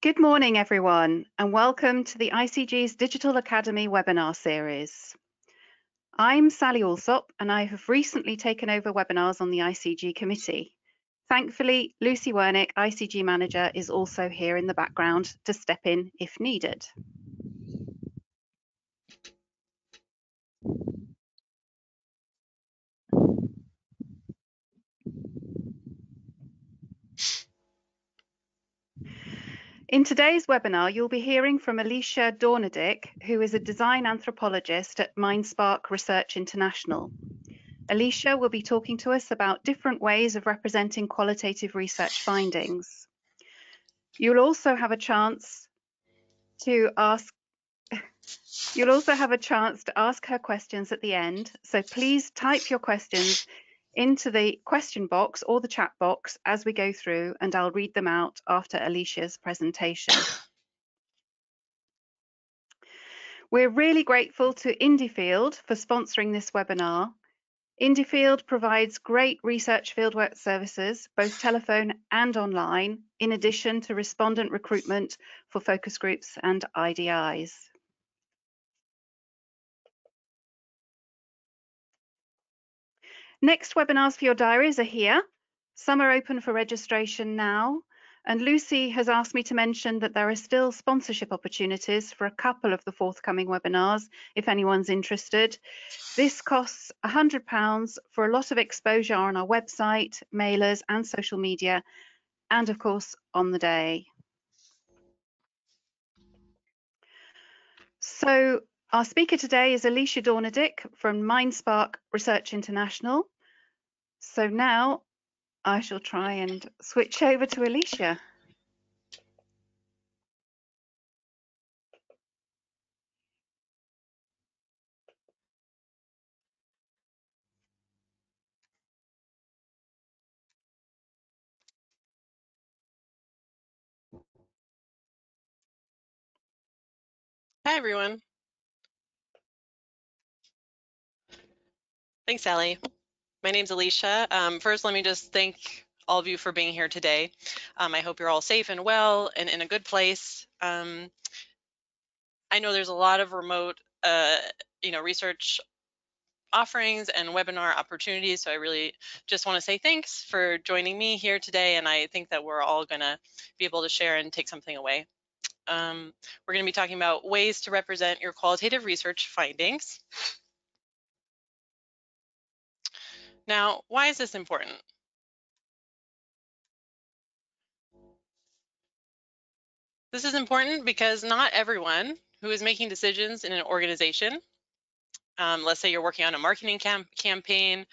Good morning, everyone, and welcome to the ICG's Digital Academy webinar series. I'm Sally Alsop, and I have recently taken over webinars on the ICG committee. Thankfully, Lucy Wernick, ICG Manager, is also here in the background to step in if needed. In today's webinar, you'll be hearing from Alicia Dornadic, who is a design anthropologist at MindSpark Research International. Alicia will be talking to us about different ways of representing qualitative research findings. You'll also have a chance to ask her questions at the end. So please type your questions into the question box or the chat box as we go through, and I'll read them out after Alicia's presentation. We're really grateful to Indiefield for sponsoring this webinar. Indiefield provides great research fieldwork services, both telephone and online, in addition to respondent recruitment for focus groups and IDIs. Next webinars for your diaries are here. Some are open for registration now, and Lucy has asked me to mention that there are still sponsorship opportunities for a couple of the forthcoming webinars, if anyone's interested. This costs £100 for a lot of exposure on our website, mailers, and social media, and of course on the day. So our speaker today is Alicia Dornadic from MindSpark Research International. So now I shall try and switch over to Alicia. Hi, everyone. Thanks, Sally. My name's Alicia. First, let me just thank all of you for being here today. I hope you're all safe and well and in a good place. I know there's a lot of remote, research offerings and webinar opportunities, so I really just want to say thanks for joining me here today, and I think that we're all going to be able to share and take something away. We're going to be talking about ways to represent your qualitative research findings. Now, why is this important? This is important because not everyone who is making decisions in an organization, let's say you're working on a marketing campaign,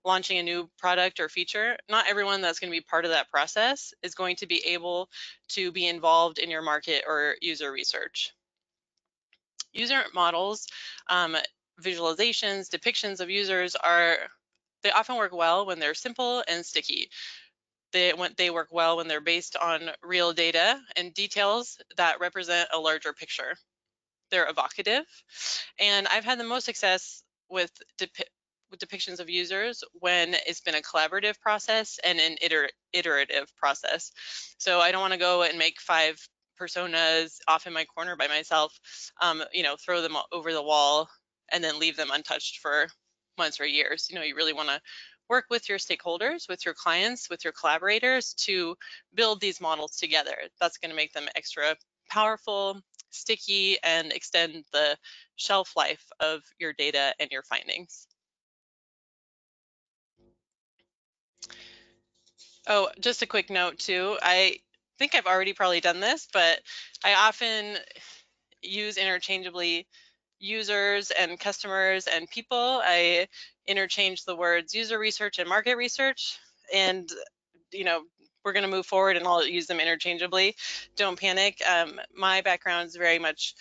launching a new product or feature, not everyone that's going to be part of that process is going to be able to be involved in your market or user research. User models, visualizations, depictions of users they often work well when they're simple and sticky. They work well when they're based on real data and details that represent a larger picture. They're evocative, and I've had the most success with depictions of users when it's been a collaborative process and an iterative process. So I don't want to go and make 5 personas off in my corner by myself, throw them over the wall and then leave them untouched for months or years. You really want to work with your stakeholders, with your clients, with your collaborators to build these models together. That's going to make them extra powerful, sticky, and extend the shelf life of your data and your findings. Oh, just a quick note too. I think I've already probably done this, but I often use interchangeably users and customers and people. I interchange the words user research and market research, and we're going to move forward and I'll use them interchangeably. Don't panic. My background is very much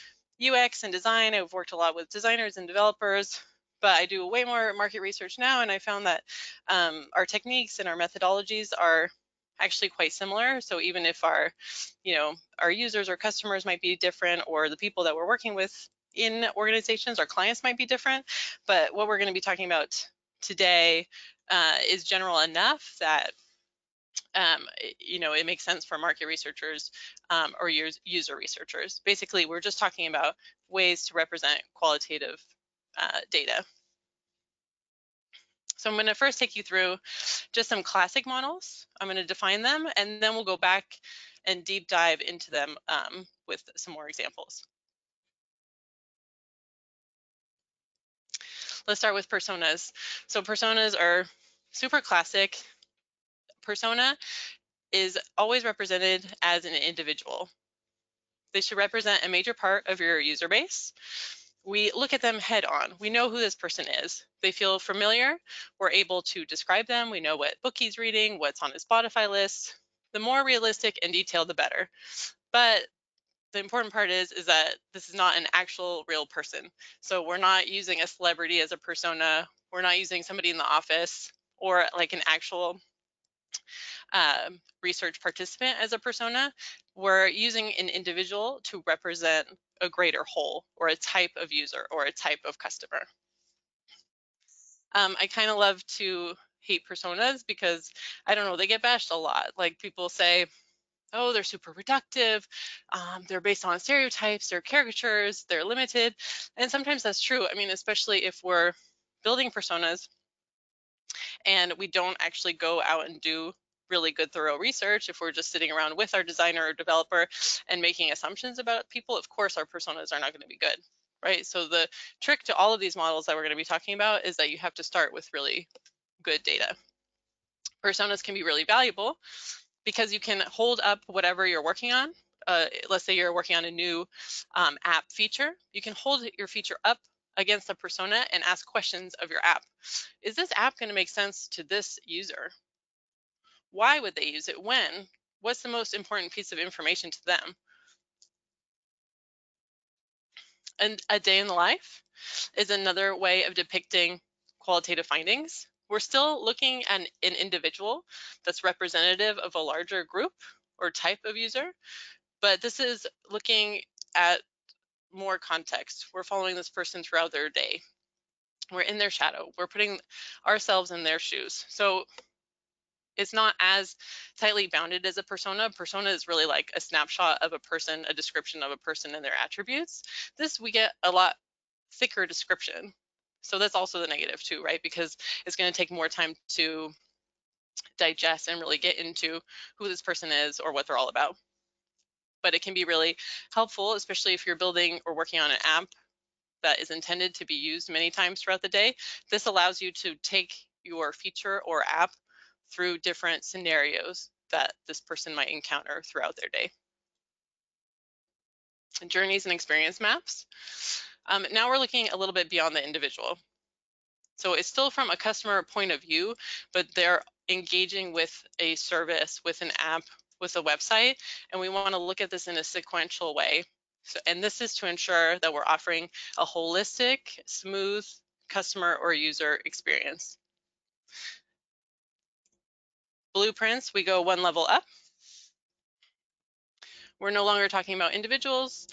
UX and design. I've worked a lot with designers and developers, but I do way more market research now, and I found that our techniques and our methodologies are actually quite similar. So even if our users or customers might be different, or the people that we're working with in organizations, our clients might be different, but what we're going to be talking about today is general enough that it makes sense for market researchers or user researchers. Basically, we're just talking about ways to represent qualitative data. So I'm going to first take you through just some classic models. I'm going to define them, and then we'll go back and deep dive into them with some more examples. Let's start with personas. So personas are super classic. Persona is always represented as an individual. They should represent a major part of your user base. We look at them head on. We know who this person is. They feel familiar. We're able to describe them. We know what book he's reading, what's on his Spotify list. The more realistic and detailed, the better. But the important part is that this is not an actual real person. So we're not using a celebrity as a persona. We're not using somebody in the office or like an actual research participant as a persona. We're using an individual to represent a greater whole or a type of user or a type of customer. I kind of love to hate personas because, I don't know, they get bashed a lot. Like people say, oh, they're super reductive, they're based on stereotypes, they're caricatures, they're limited. And sometimes that's true. I mean, especially if we're building personas and we don't actually go out and do really good thorough research. If we're just sitting around with our designer or developer and making assumptions about people, of course our personas are not going to be good, right? So the trick to all of these models that we're going to be talking about is that you have to start with really good data. Personas can be really valuable because you can hold up whatever you're working on. Let's say you're working on a new app feature. You can hold your feature up against a persona and ask questions of your app. Is this app going to make sense to this user? Why would they use it? When? What's the most important piece of information to them? And a day in the life is another way of depicting qualitative findings. We're still looking at an individual that's representative of a larger group or type of user, but this is looking at more context. We're following this person throughout their day. We're in their shadow. We're putting ourselves in their shoes. So it's not as tightly bounded as a persona. Persona is really like a snapshot of a person, a description of a person and their attributes. This, we get a lot thicker description. So that's also the negative too, right? Because it's going to take more time to digest and really get into who this person is or what they're all about. But it can be really helpful, especially if you're building or working on an app that is intended to be used many times throughout the day. This allows you to take your feature or app through different scenarios that this person might encounter throughout their day. Journeys and experience maps. Now we're looking a little bit beyond the individual. So it's still from a customer point of view, but they're engaging with a service, with an app, with a website, and we want to look at this in a sequential way. So, and this is to ensure that we're offering a holistic, smooth customer or user experience. Blueprints, we go one level up. We're no longer talking about individuals.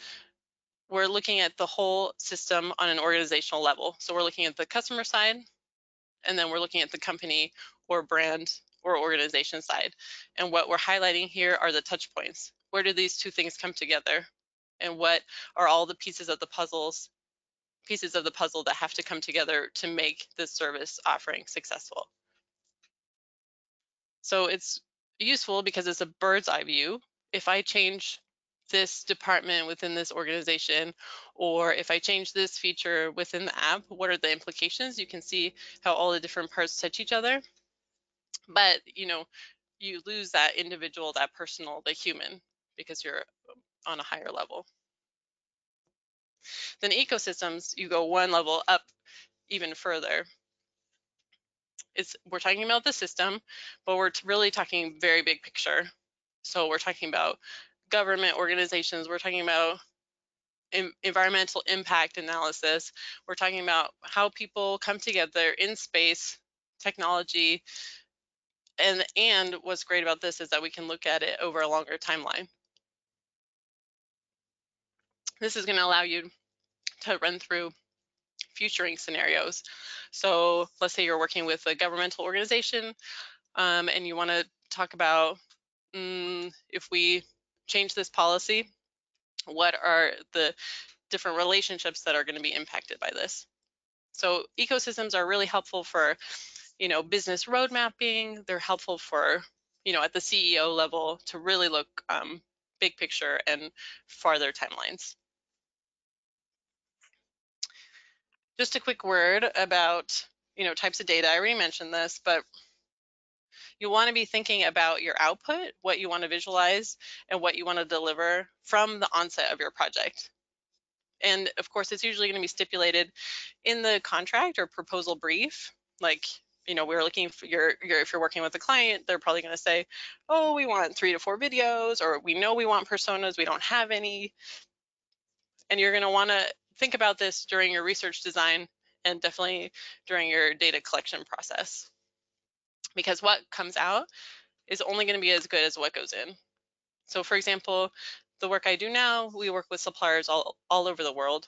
We're looking at the whole system on an organizational level. So we're looking at the customer side, and then we're looking at the company or brand or organization side. And what we're highlighting here are the touch points. Where do these two things come together? And what are all the pieces of the puzzle that have to come together to make this service offering successful? So it's useful because it's a bird's eye view. If I change this department within this organization, or if I change this feature within the app, what are the implications? You can see how all the different parts touch each other. But you lose that individual, that personal, the human, because you're on a higher level. Then ecosystems, you go one level up even further. We're talking about the system, but we're really talking very big picture. So we're talking about government organizations, we're talking about environmental impact analysis, we're talking about how people come together in space, technology, and what's great about this is that we can look at it over a longer timeline. This is going to allow you to run through futuring scenarios. So let's say you're working with a governmental organization and you want to talk about if we change this policy, what are the different relationships that are going to be impacted by this. So ecosystems are really helpful for, business road mapping. They're helpful for, at the CEO level to really look big picture and farther timelines. Just a quick word about, types of data. I already mentioned this, but you want to be thinking about your output, what you want to visualize, and what you want to deliver from the onset of your project. And of course, it's usually going to be stipulated in the contract or proposal brief. Like, we're looking for if you're working with a client, they're probably going to say, oh, we want 3 to 4 videos, or we know we want personas, we don't have any. And you're going to want to think about this during your research design and definitely during your data collection process. Because what comes out is only going to be as good as what goes in. So for example, the work I do now, we work with suppliers all over the world.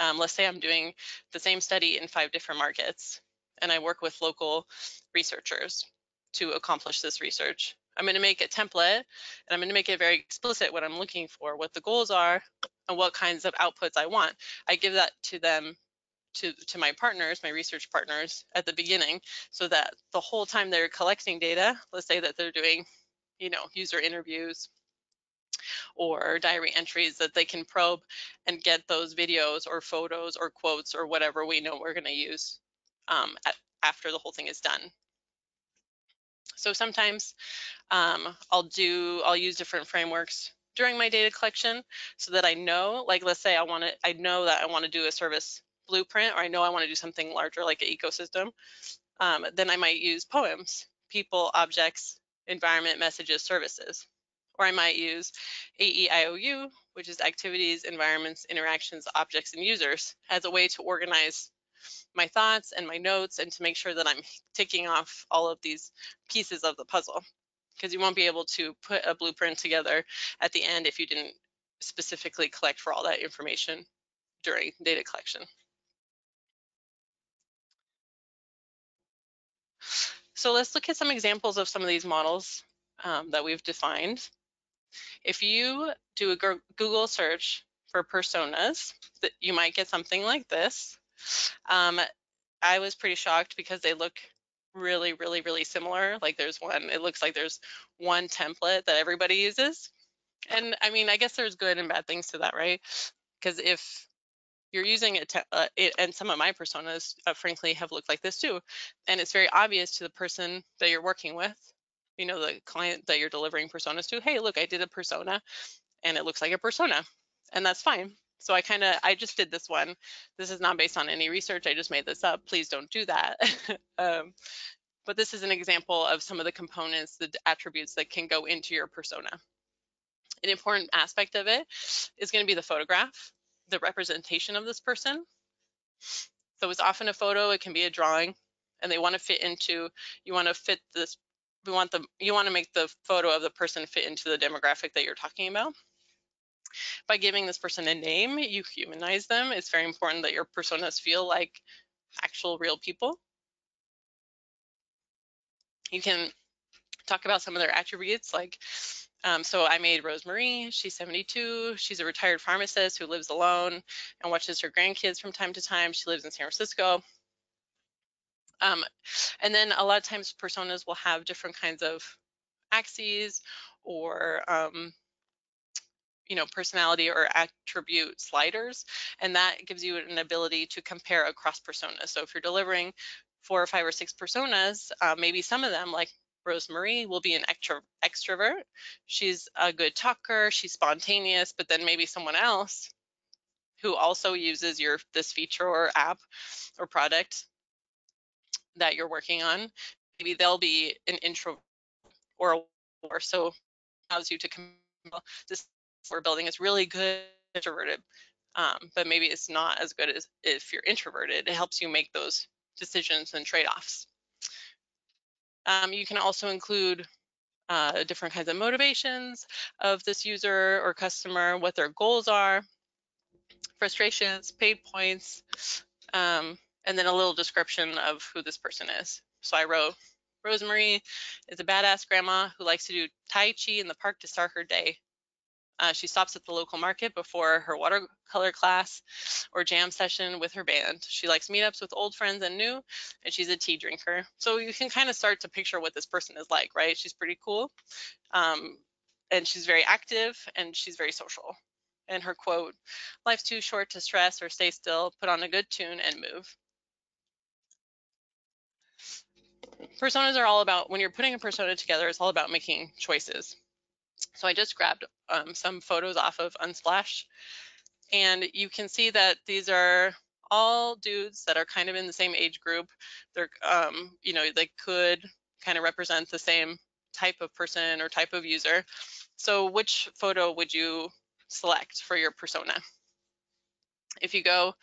Let's say I'm doing the same study in 5 different markets, and I work with local researchers to accomplish this research. I'm going to make a template, and I'm going to make it very explicit what I'm looking for, what the goals are, and what kinds of outputs I want. I give that to them, to my partners, my research partners at the beginning, so that the whole time they're collecting data, let's say that they're doing, user interviews or diary entries, that they can probe and get those videos or photos or quotes or whatever we know we're going to use after the whole thing is done. So sometimes I'll use different frameworks during my data collection so that I know, like let's say I know that I want to do a service blueprint, or I know I want to do something larger like an ecosystem. Then I might use poems, people, objects, environment, messages, services. Or I might use AEIOU, which is activities, environments, interactions, objects, and users, as a way to organize my thoughts and my notes and to make sure that I'm ticking off all of these pieces of the puzzle. Because you won't be able to put a blueprint together at the end if you didn't specifically collect for all that information during data collection. So let's look at some examples of some of these models that we've defined. If you do a Google search for personas, that you might get something like this. I was pretty shocked because they look really, really, really similar. Like it looks like there's one template that everybody uses. And I mean, I guess there's good and bad things to that, right? Because if you're using it, and some of my personas, frankly, have looked like this too. And it's very obvious to the person that you're working with, the client that you're delivering personas to, hey, look, I did a persona and it looks like a persona, and that's fine. So I just did this one. This is not based on any research. I just made this up. Please don't do that. But this is an example of some of the components, the attributes that can go into your persona. An important aspect of it is going to be the photograph, the representation of this person. So it's often a photo, it can be a drawing, and they want to fit into, you want to make the photo of the person fit into the demographic that you're talking about. By giving this person a name, you humanize them. It's very important that your personas feel like actual real people. You can talk about some of their attributes, like, so I made Rosemary. She's 72. She's a retired pharmacist who lives alone and watches her grandkids from time to time. She lives in San Francisco. And then a lot of times personas will have different kinds of axes or personality or attribute sliders, and that gives you an ability to compare across personas. So if you're delivering 4 or 5 or 6 personas, maybe some of them, like Rosemary, will be an extrovert. She's a good talker, she's spontaneous, but then maybe someone else who also uses this feature or app or product that you're working on, maybe they'll be an introvert or so allows you to this we're building is really good introverted, but maybe it's not as good as if you're introverted. It helps you make those decisions and trade-offs. You can also include different kinds of motivations of this user or customer, what their goals are, frustrations, pain points, and then a little description of who this person is. So I wrote, Rosemary is a badass grandma who likes to do Tai Chi in the park to start her day. She stops at the local market before her watercolor class or jam session with her band. She likes meetups with old friends and new, and she's a tea drinker. So you can kind of start to picture what this person is like, right? She's pretty cool, and she's very active, and she's very social. And her quote, "Life's too short to stress or stay still. Put on a good tune and move." Personas are all about, when you're putting a persona together, it's all about making choices. So I just grabbed some photos off of Unsplash, and you can see that these are all dudes that are kind of in the same age group. They're, you know, they could kind of represent the same type of person or type of user. So which photo would you select for your persona? If you go,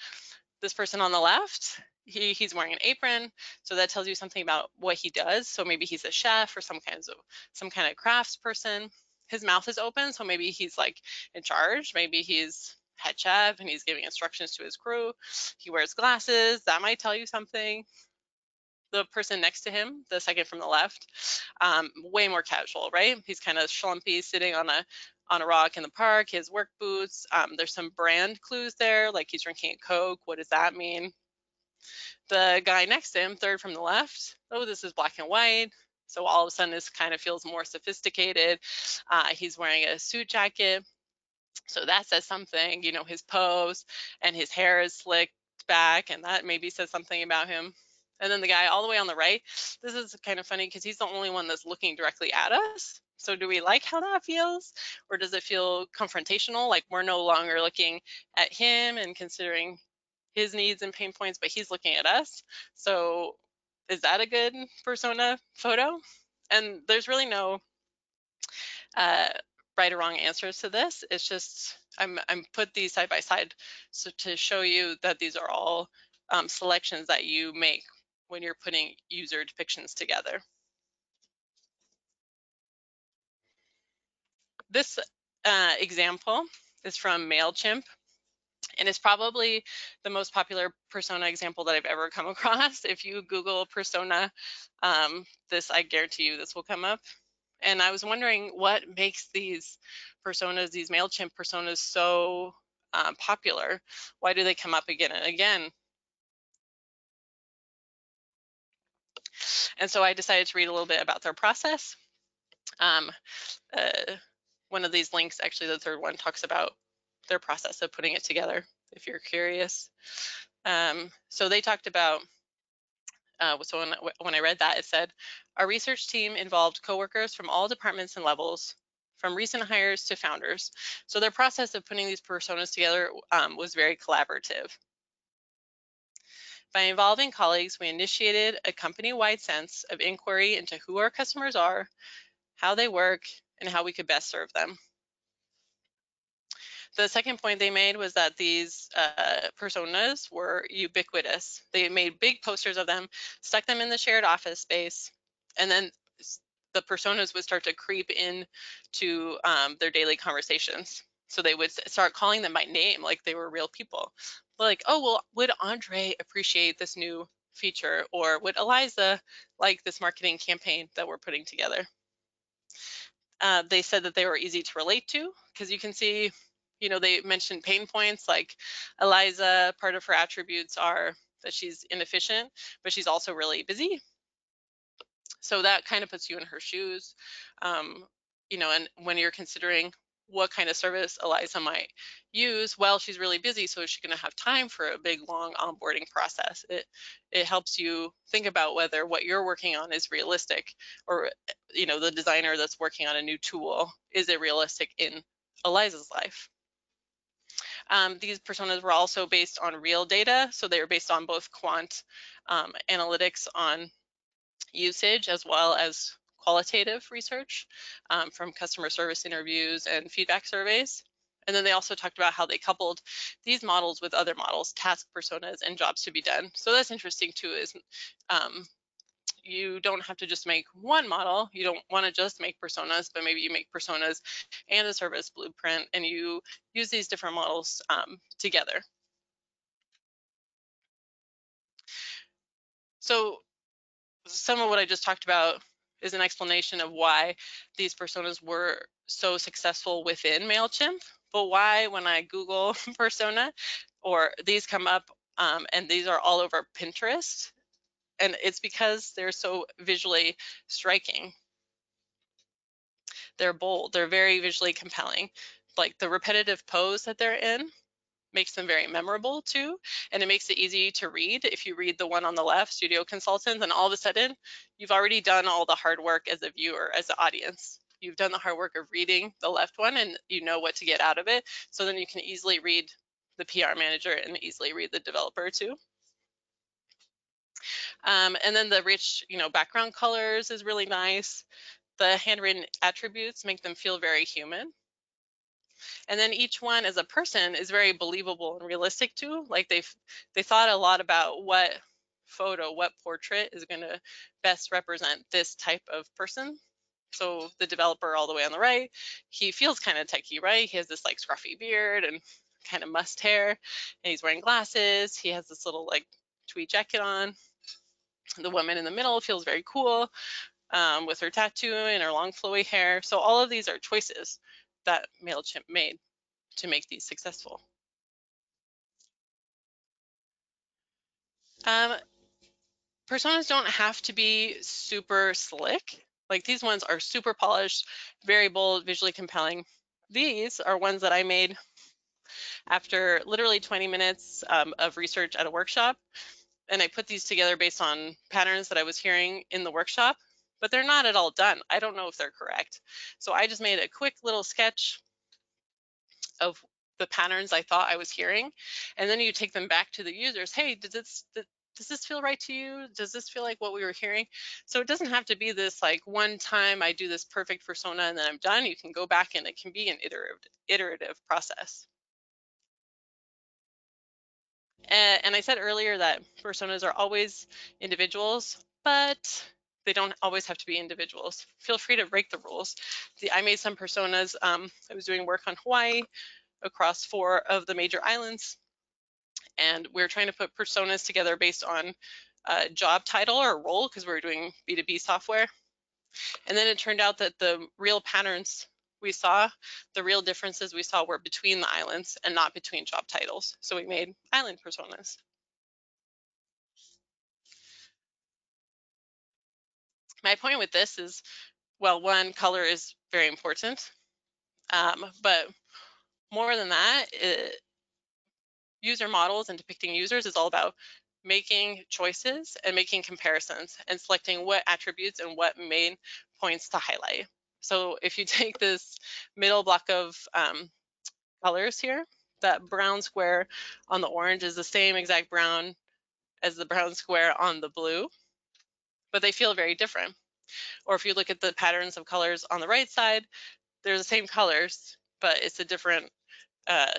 this person on the left, he's wearing an apron, so that tells you something about what he does. So maybe he's a chef or some kind of crafts person. His mouth is open, so maybe he's like in charge. Maybe he's head chef and he's giving instructions to his crew. He wears glasses, that might tell you something. The person next to him, the second from the left, way more casual, right? He's kind of schlumpy, sitting on a rock in the park. His work boots. There's some brand clues there, like he's drinking a Coke. What does that mean? The guy next to him, third from the left, oh, this is black and white. So all of a sudden, this kind of feels more sophisticated. He's wearing a suit jacket. So that says something, you know, his pose, and his hair is slicked back, and that maybe says something about him. And then the guy all the way on the right, this is kind of funny because he's the only one that's looking directly at us. So do we like how that feels? Or does it feel confrontational? Like we're no longer looking at him and considering his needs and pain points, but he's looking at us. So is that a good persona photo? And there's really no right or wrong answers to this. It's just I'm put these side by side so to show you that these are all selections that you make when you're putting user depictions together. This example is from Mailchimp, and it's probably the most popular persona example that I've ever come across. If you Google persona, this, I guarantee you this will come up. And I was wondering what makes these personas, these Mailchimp personas, so popular. Why do they come up again and again? And so I decided to read a little bit about their process. One of these links, actually the third one, talks about their process of putting it together, if you're curious. So they talked about, so when I read that, it said, our research team involved coworkers from all departments and levels, from recent hires to founders. So their process of putting these personas together was very collaborative. By involving colleagues, we initiated a company-wide sense of inquiry into who our customers are, how they work, and how we could best serve them. The second point they made was that these personas were ubiquitous. They made big posters of them, stuck them in the shared office space, and then the personas would start to creep into their daily conversations. So they would start calling them by name like they were real people. Like, oh, well, would Andre appreciate this new feature? Or would Eliza like this marketing campaign that we're putting together? They said that they were easy to relate to because you can see, you know, they mentioned pain points like Eliza, part of her attributes are that she's inefficient, but she's also really busy. So that kind of puts you in her shoes, you know, and when you're considering what kind of service Eliza might use, well, she's really busy, so is she going to have time for a big, long onboarding process? It helps you think about whether what you're working on is realistic, or, you know, the designer that's working on a new tool, is it realistic in Eliza's life? These personas were also based on real data, so they were based on both quant analytics on usage as well as qualitative research from customer service interviews and feedback surveys. And then they also talked about how they coupled these models with other models, task personas, and jobs to be done. So that's interesting too, is you don't have to just make one model. You don't want to just make personas, but maybe you make personas and a service blueprint, and you use these different models together. So some of what I just talked about is an explanation of why these personas were so successful within Mailchimp, but why when I Google persona, or these come up, and these are all over Pinterest, and it's because they're so visually striking. They're bold, they're very visually compelling. Like the repetitive pose that they're in makes them very memorable too, and it makes it easy to read. If you read the one on the left, Studio Consultant, then all of a sudden you've already done all the hard work as a viewer, as an audience. You've done the hard work of reading the left one, and you know what to get out of it, so then you can easily read the PR manager and easily read the developer too. And then the rich, background colors is really nice. The handwritten attributes make them feel very human. And then each one as a person is very believable and realistic too. Like they thought a lot about what photo, what portrait is going to best represent this type of person. So the developer all the way on the right, he feels kind of techie, right? He has this like scruffy beard and kind of must hair, and he's wearing glasses. He has this little like tweed jacket on. The woman in the middle feels very cool, with her tattoo and her long flowy hair. So all of these are choices that Mailchimp made to make these successful. Personas don't have to be super slick. Like these ones are super polished, very bold, visually compelling. These are ones that I made after literally 20 minutes of research at a workshop. And I put these together based on patterns that I was hearing in the workshop, but they're not at all done. I don't know if they're correct. So I just made a quick little sketch of the patterns I thought I was hearing. And then you take them back to the users. Hey, does this feel right to you? Does this feel like what we were hearing? So it doesn't have to be this like one time I do this perfect persona and then I'm done. You can go back and it can be an iterative process. And I said earlier that personas are always individuals, but they don't always have to be individuals. Feel free to break the rules. I made some personas. I was doing work on Hawaii across 4 of the major islands, and we're trying to put personas together based on job title or role, because we were doing B2B software. And then it turned out that the real patterns we saw, the real differences we saw were between the islands and not between job titles. So we made island personas. My point with this is, well, one, color is very important, but more than that, user models and depicting users is all about making choices and making comparisons and selecting what attributes and what main points to highlight. So if you take this middle block of colors here, that brown square on the orange is the same exact brown as the brown square on the blue, but they feel very different. Or if you look at the patterns of colors on the right side, they're the same colors, but it's a different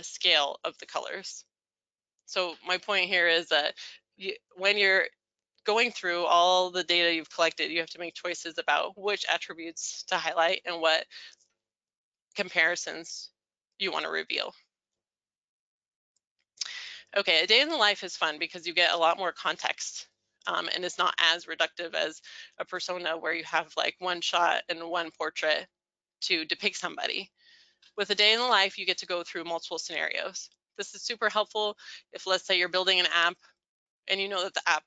scale of the colors. So my point here is that when you're going through all the data you've collected, you have to make choices about which attributes to highlight and what comparisons you want to reveal. Okay, a day in the life is fun because you get a lot more context, and it's not as reductive as a persona where you have like one shot and one portrait to depict somebody. With a day in the life, you get to go through multiple scenarios. This is super helpful if, let's say, you're building an app and you know that the app,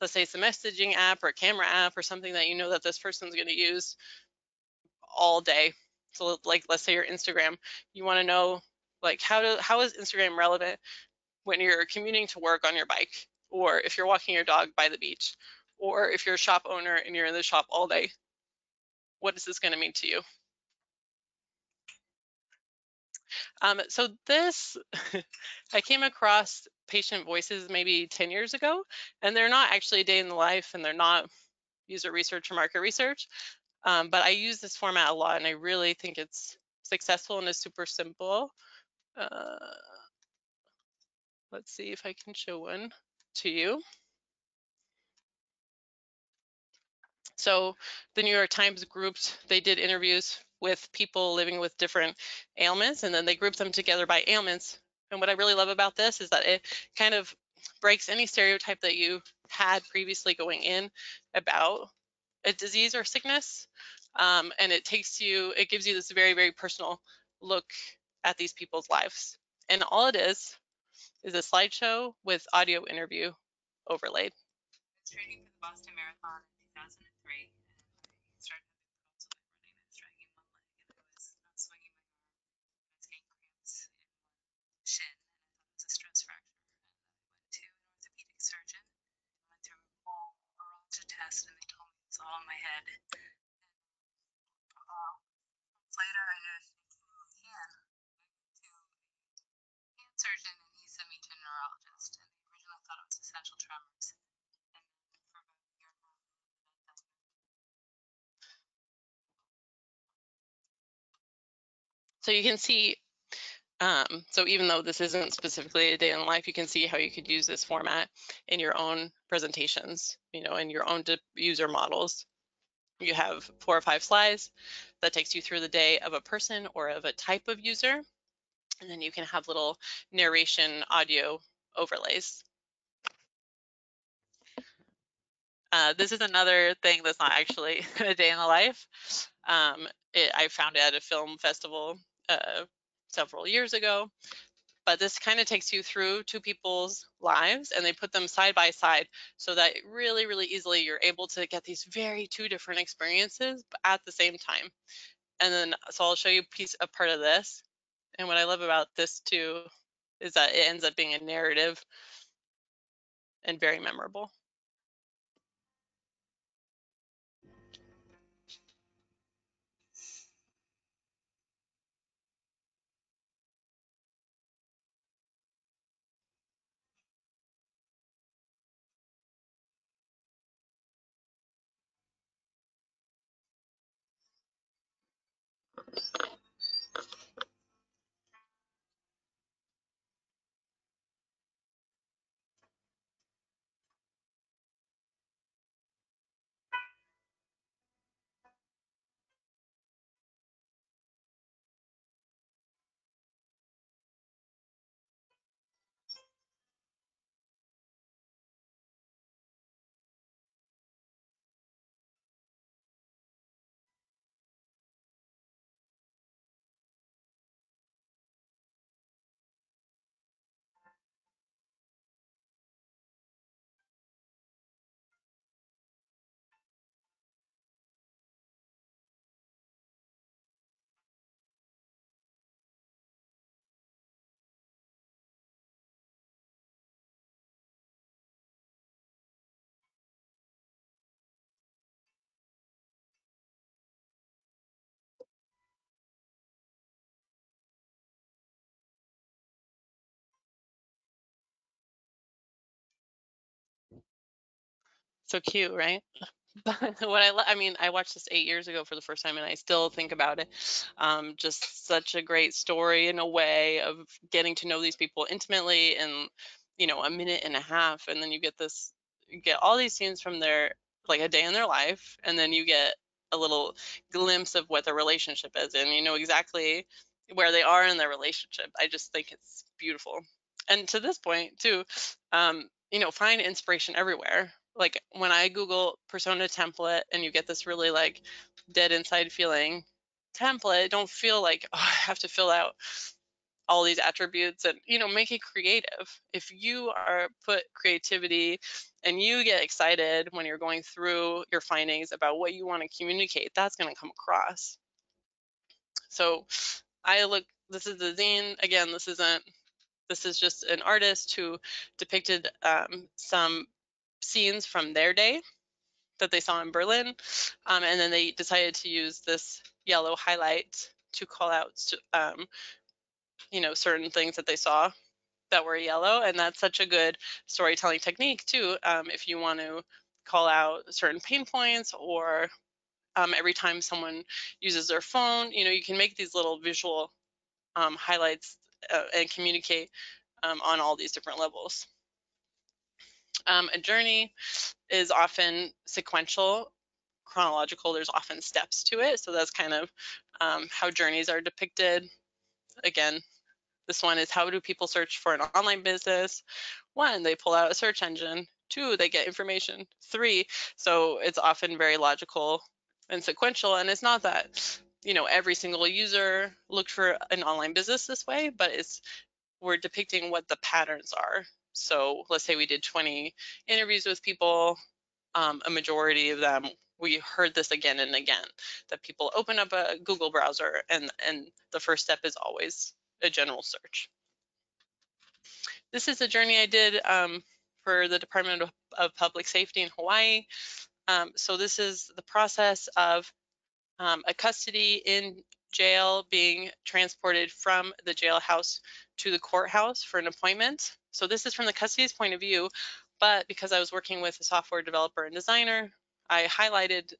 let's say it's a messaging app or a camera app or something that you know that this person's going to use all day. So like, let's say your Instagram, you want to know like how is Instagram relevant when you're commuting to work on your bike, or if you're walking your dog by the beach, or if you're a shop owner and you're in the shop all day. What is this going to mean to you? So this, I came across patient voices maybe 10 years ago, and they're not actually a day in the life, and they're not user research or market research, but I use this format a lot, and I really think it's successful and is super simple. Let's see if I can show one to you. So the New York Times they did interviews with people living with different ailments, and then they grouped them together by ailments. And what I really love about this is that it kind of breaks any stereotype that you had previously going in about a disease or sickness. And it gives you this very, very personal look at these people's lives. And all it is a slideshow with audio interview overlaid. I was training for the Boston Marathon in 2003, and I started having problems with my running. I was dragging one leg, and I was not swinging my arm. I was getting cramps in one shin, and I thought it was a stress fracture. And I went to an orthopedic surgeon, went through a full neurology test, and they told me it was all in my head. Later, I noticed I went to a hand surgeon, and he sent me to a neurologist, and they originally thought it was essential tremors. And for about a year and a half, so you can see, so even though this isn't specifically a day in life, you can see how you could use this format in your own presentations, in your own user models. You have 4 or 5 slides that takes you through the day of a person or of a type of user. And then you can have little narration audio overlays. This is another thing that's not actually a day in the life. I found it at a film festival several years ago. But this kind of takes you through 2 people's lives, and they put them side by side so that really, really easily you're able to get these 2 different experiences at the same time. And then, so I'll show you a part of this. And what I love about this too is that it ends up being a narrative and very memorable. So cute, right? But what I mean, I watched this 8 years ago for the first time, and I still think about it. Just such a great story in a way of getting to know these people intimately in, a minute and a half, and then you get all these scenes from their, like, a day in their life, and then you get a little glimpse of what their relationship is, and you know exactly where they are in their relationship. I just think it's beautiful. And to this point too, find inspiration everywhere. Like when I Google persona template and you get this really like dead inside feeling template, don't feel like, oh, I have to fill out all these attributes and, make it creative. If you put creativity and you get excited when you're going through your findings about what you want to communicate, that's going to come across. So this is the zine. Again, this is just an artist who depicted some scenes from their day that they saw in Berlin. And then they decided to use this yellow highlight to call out, certain things that they saw that were yellow. And that's such a good storytelling technique too. If you want to call out certain pain points, or every time someone uses their phone, you can make these little visual highlights and communicate on all these different levels. A journey is often sequential, chronological. There's often steps to it. So that's kind of how journeys are depicted. Again, this one is, how do people search for an online business? 1, they pull out a search engine. 2, they get information. 3, so it's often very logical and sequential, and it's not that, you know, every single user looked for an online business this way, but we're depicting what the patterns are. So let's say we did 20 interviews with people, a majority of them, we heard this again and again, that people open up a Google browser and the first step is always a general search. This is a journey I did for the Department of Public Safety in Hawaii. So this is the process of a custody in jail being transported from the jailhouse to the courthouse for an appointment. So this is from the custody's point of view, but because I was working with a software developer and designer, I highlighted,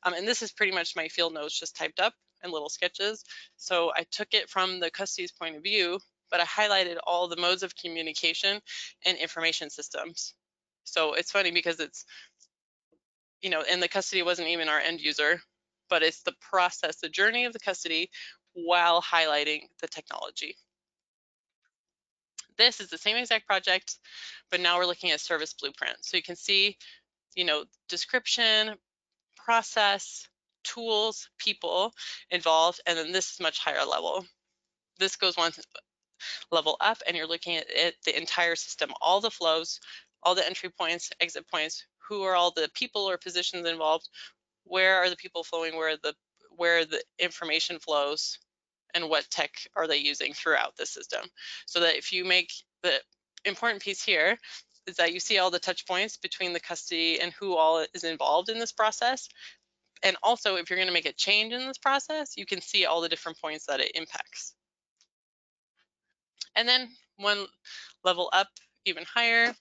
and this is pretty much my field notes just typed up in little sketches. So I took it from the custody's point of view, but I highlighted all the modes of communication and information systems. So it's funny because it's, you know, and the custody wasn't even our end user, but it's the process, the journey of the custody while highlighting the technology. This is the same exact project, but now we're looking at service blueprint. So you can see, you know, description, process, tools, people involved, and then this is much higher level. This goes one level up and you're looking at it, the entire system, all the flows, all the entry points, exit points, who are all the people or positions involved, where are the people flowing, where the information flows, and what tech are they using throughout the system. So that if you make, the important piece here is that you see all the touch points between the custody and who all is involved in this process. And also, if you're going to make a change in this process, you can see all the different points that it impacts. And then one level up, even higher,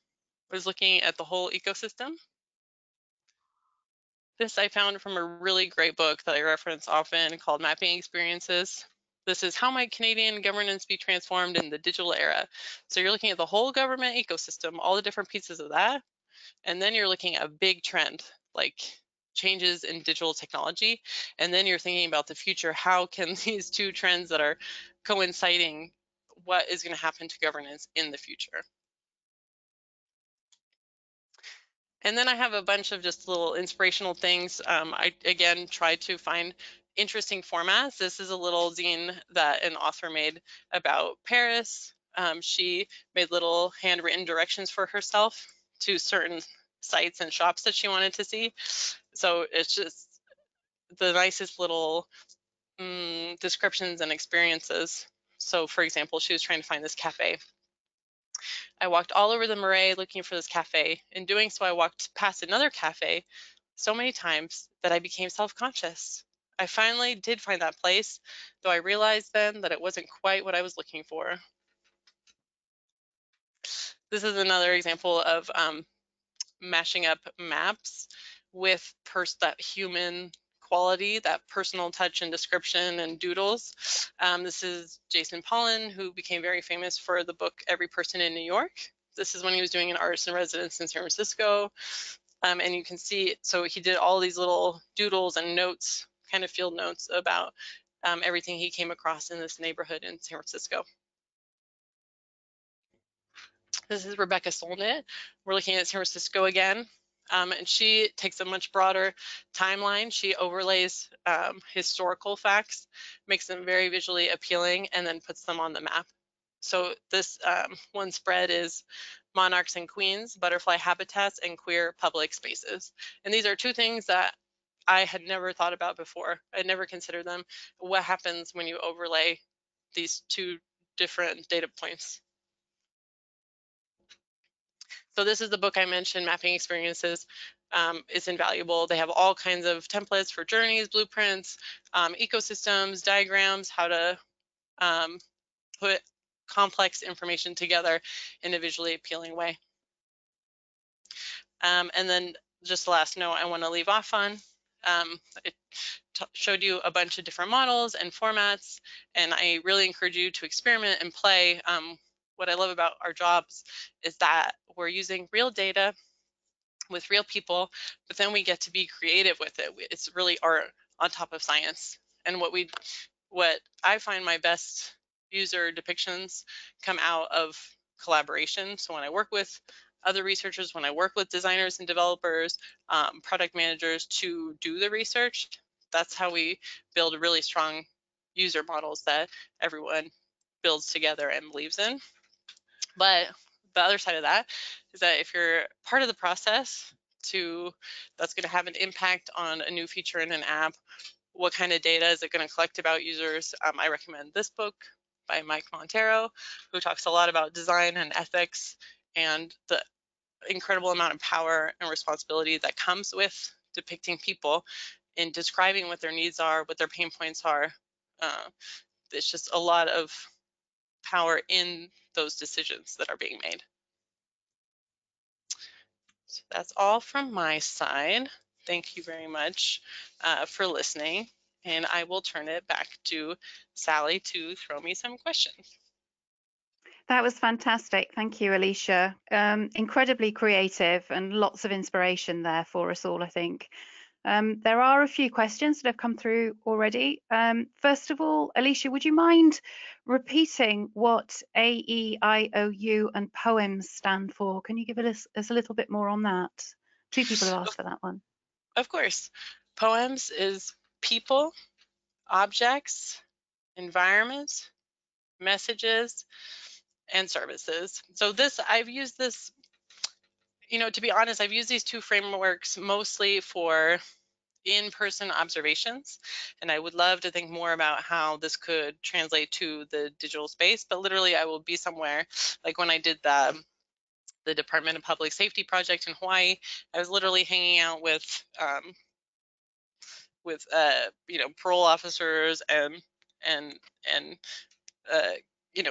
was looking at the whole ecosystem. This I found from a really great book that I reference often called Mapping Experiences. This is How Might Canadian Governance Be Transformed in the Digital Era? So you're looking at the whole government ecosystem, all the different pieces of that, and then you're looking at a big trend, like changes in digital technology, and then you're thinking about the future. How can these two trends that are coinciding, what is going to happen to governance in the future? And then I have a bunch of just little inspirational things. I, again, tried to find interesting formats. This is a little zine that an author made about Paris. She made little handwritten directions for herself to certain sites and shops that she wanted to see. So it's just the nicest little descriptions and experiences. So for example, she was trying to find this cafe. I walked all over the Marais looking for this cafe. In doing so, I walked past another cafe so many times that I became self-conscious. I finally did find that place, though I realized then that it wasn't quite what I was looking for. This is another example of mashing up maps with that human quality, that personal touch and description and doodles. This is Jason Pollan, who became very famous for the book Every Person in New York. This is when he was doing an artist in residence in San Francisco. And you can see, so he did all these little doodles and notes, kind of field notes about everything he came across in this neighborhood in San Francisco. This is Rebecca Solnit. We're looking at San Francisco again. And she takes a much broader timeline. She overlays historical facts, makes them very visually appealing, and then puts them on the map. So this one spread is monarchs and queens, butterfly habitats, and queer public spaces. And these are two things that I had never thought about before. I'd never considered them. What happens when you overlay these two different data points? So this is the book I mentioned, Mapping Experiences. It's invaluable. They have all kinds of templates for journeys, blueprints, ecosystems, diagrams, how to put complex information together in a visually appealing way. And then just the last note I want to leave off on, it showed you a bunch of different models and formats, and I really encourage you to experiment and play. What I love about our jobs is that we're using real data with real people, but then we get to be creative with it. It's really art on top of science. And what I find my best user depictions come out of collaboration. So when I work with other researchers, when I work with designers and developers, product managers to do the research. That's how we build really strong user models that everyone builds together and believes in. But the other side of that is that if you're part of the process that's going to have an impact on a new feature in an app, what kind of data is it going to collect about users? I recommend this book by Mike Montero, who talks a lot about design and ethics and the incredible amount of power and responsibility that comes with depicting people in describing what their needs are, what their pain points are. It's just a lot of power in those decisions that are being made. So that's all from my side. Thank you very much for listening, and I will turn it back to Sally to throw me some questions. That was fantastic. Thank you, Alicia. Incredibly creative and lots of inspiration there for us all, I think. There are a few questions that have come through already. First of all, Alicia, would you mind repeating what AEIOU and poems stand for? Can you give us a little bit more on that? Two people have asked for that one. Of course. Poems is people, objects, environments, messages, and services. So I've used this, to be honest, I've used these two frameworks mostly for in-person observations, and I would love to think more about how this could translate to the digital space. But literally, I will be somewhere, like when I did the Department of Public Safety project in Hawaii, I was literally hanging out with parole officers and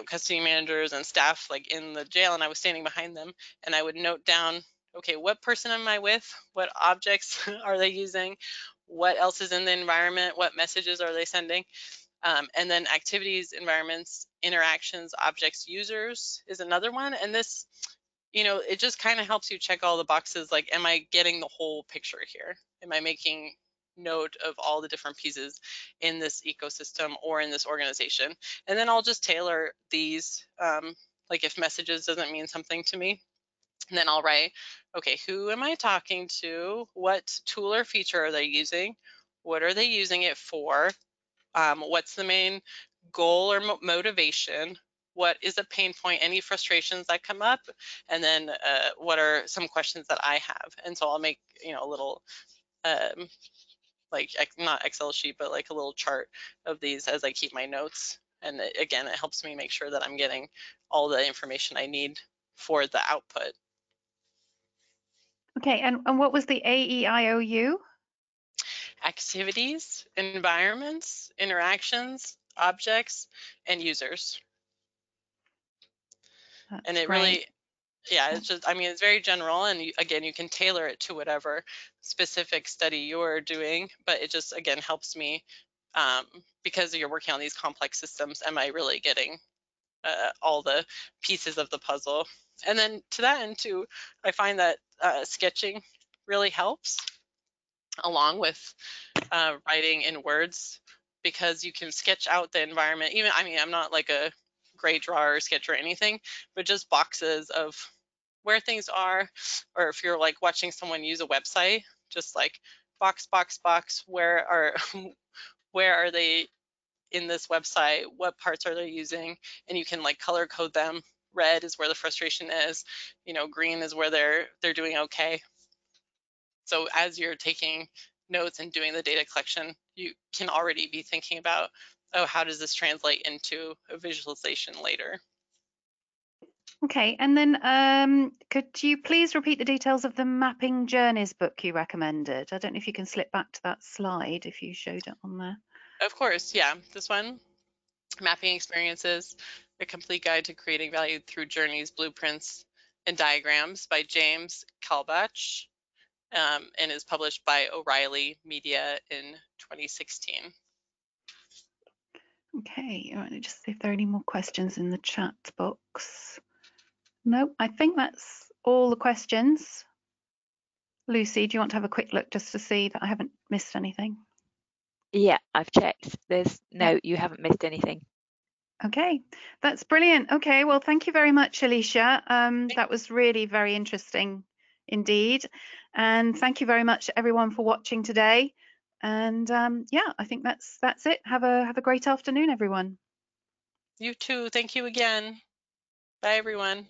custody managers and staff like in the jail, and I was standing behind them, and I would note down, okay, what person am I with? What objects are they using? What else is in the environment? What messages are they sending? And then activities, environments, interactions, objects, users is another one. And this, it just kind of helps you check all the boxes. Like, am I getting the whole picture here? Am I making note of all the different pieces in this ecosystem or in this organization? And then I'll just tailor these, like if messages doesn't mean something to me, and then I'll write, okay, who am I talking to? What tool or feature are they using? What are they using it for? What's the main goal or motivation? What is a pain point? Any frustrations that come up? And then what are some questions that I have? And so I'll make, a little, like not Excel sheet, but like a little chart of these as I keep my notes. And again, it helps me make sure that I'm getting all the information I need for the output. Okay, and what was the AEIOU? Activities, environments, interactions, objects, and users. That's and it great. really, yeah, it's just, it's very general, and again, you can tailor it to whatever specific study you're doing, but it just, again, helps me because you're working on these complex systems. Am I really getting all the pieces of the puzzle? And then to that end too, I find that sketching really helps along with writing in words, because you can sketch out the environment. Even, I'm not like a great drawer or sketcher or anything, but just boxes of where things are, or if you're like watching someone use a website, just like box, box, box, where are they in this website? What parts are they using? And you can like color code them. Red is where the frustration is, green is where they're doing okay. So as you're taking notes and doing the data collection, you can already be thinking about, oh, how does this translate into a visualization later? Okay, and then could you please repeat the details of the Mapping Journeys book you recommended? I don't know if you can slip back to that slide if you showed it on there. Of course, yeah. This one, Mapping Experiences, a complete guide to creating value through journeys, blueprints, and diagrams by James Kalbach, and is published by O'Reilly Media in 2016. Okay, all right, just see if there are any more questions in the chat box. No, I think that's all the questions. Lucy, do you want to have a quick look just to see that I haven't missed anything? Yeah, I've checked. You haven't missed anything. Okay, that's brilliant. Okay, well, thank you very much, Alicia. That was really very interesting indeed. And thank you very much, everyone, for watching today. And yeah, I think that's it. Have a great afternoon, everyone. You too. Thank you again. Bye, everyone.